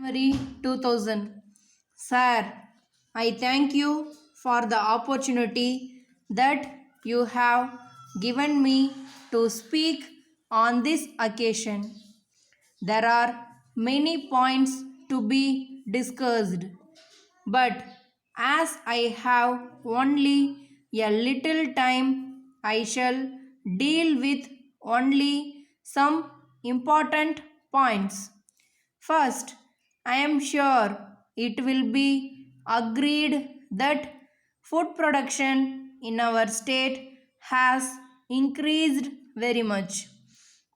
January 2000. Sir, I thank you for the opportunity that you have given me to speak on this occasion. There are many points to be discussed, but as I have only a little time, I shall deal with only some important points. First, I am sure it will be agreed that food production in our state has increased very much.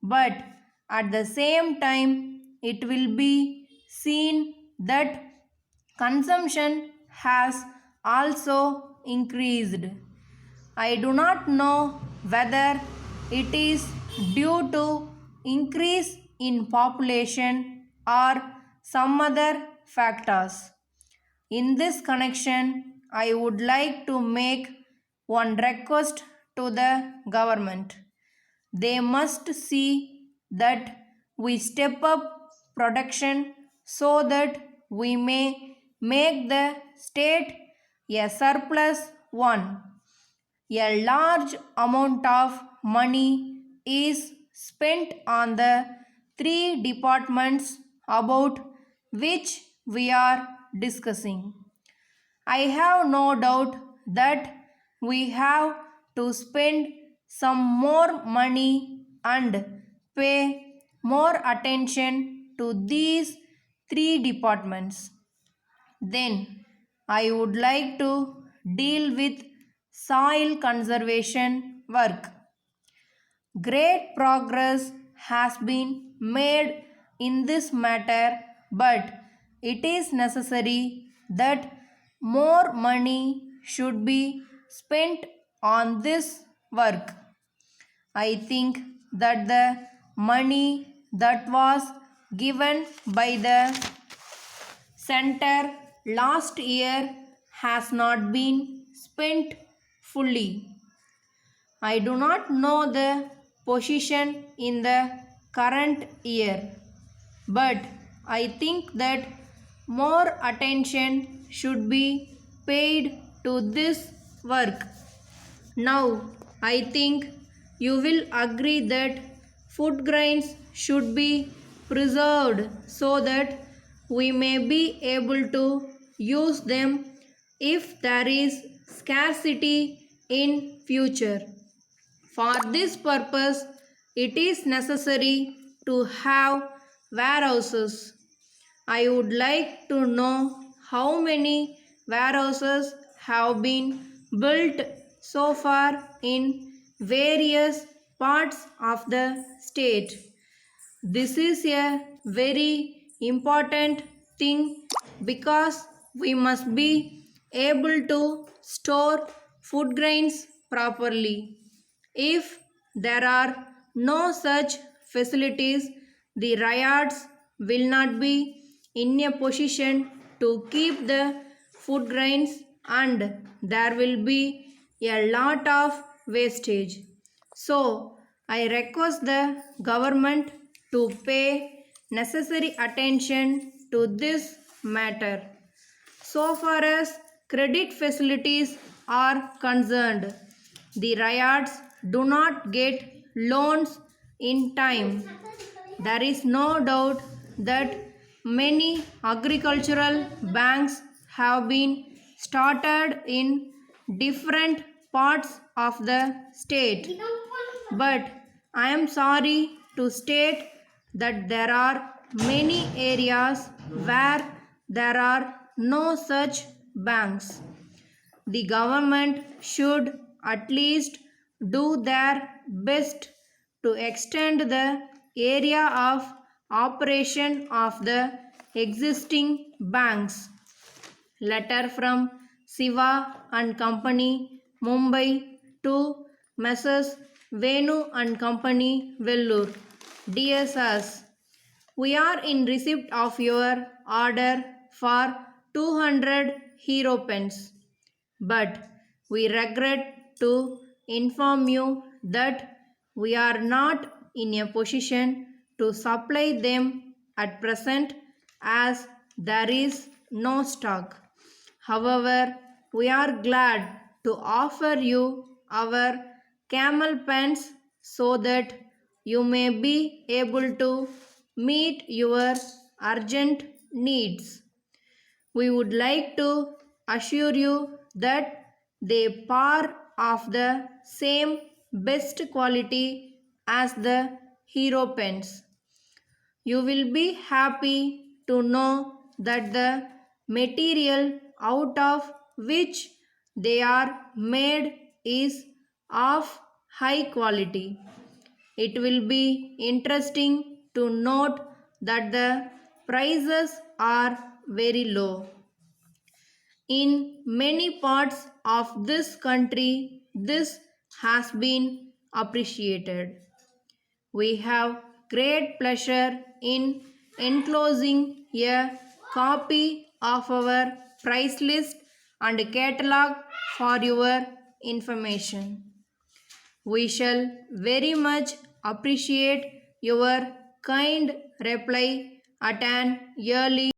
But at the same time, it will be seen that consumption has also increased. I do not know whether it is due to increase in population or some other factors. In this connection, I would like to make one request to the government. They must see that we step up production so that we may make the state a surplus one. A large amount of money is spent on the three departments about which we are discussing. I have no doubt that we have to spend some more money and pay more attention to these three departments. Then I would like to deal with soil conservation work. Great progress has been made in this matter, but it is necessary that more money should be spent on this work. I think that the money that was given by the center last year has not been spent fully. I do not know the position in the current year, but I think that more attention should be paid to this work. Now, I think you will agree that food grains should be preserved so that we may be able to use them if there is scarcity in future. For this purpose, it is necessary to have warehouses. I would like to know how many warehouses have been built so far in various parts of the state. This is a very important thing because we must be able to store food grains properly. If there are no such facilities, the riots will not be in a position to keep the food grains and there will be a lot of wastage. So, I request the government to pay necessary attention to this matter. So far as credit facilities are concerned, the riots do not get loans in time. There is no doubt that many agricultural banks have been started in different parts of the state. But I am sorry to state that there are many areas where there are no such banks. The government should at least do their best to extend the area of operation of the existing banks. Letter from Siva and Company, Mumbai to Messrs. Venu and Company, Vellore. Dear sirs, we are in receipt of your order for 200 hero pens, but we regret to inform you that we are not in a position to supply them at present as there is no stock. However, we are glad to offer you our camel pens so that you may be able to meet your urgent needs. We would like to assure you that they are of the same best quality as the hero pens. You will be happy to know that the material out of which they are made is of high quality. It will be interesting to note that the prices are very low. In many parts of this country, this has been appreciated. We have great pleasure in enclosing a copy of our price list and catalog for your information. We shall very much appreciate your kind reply at an early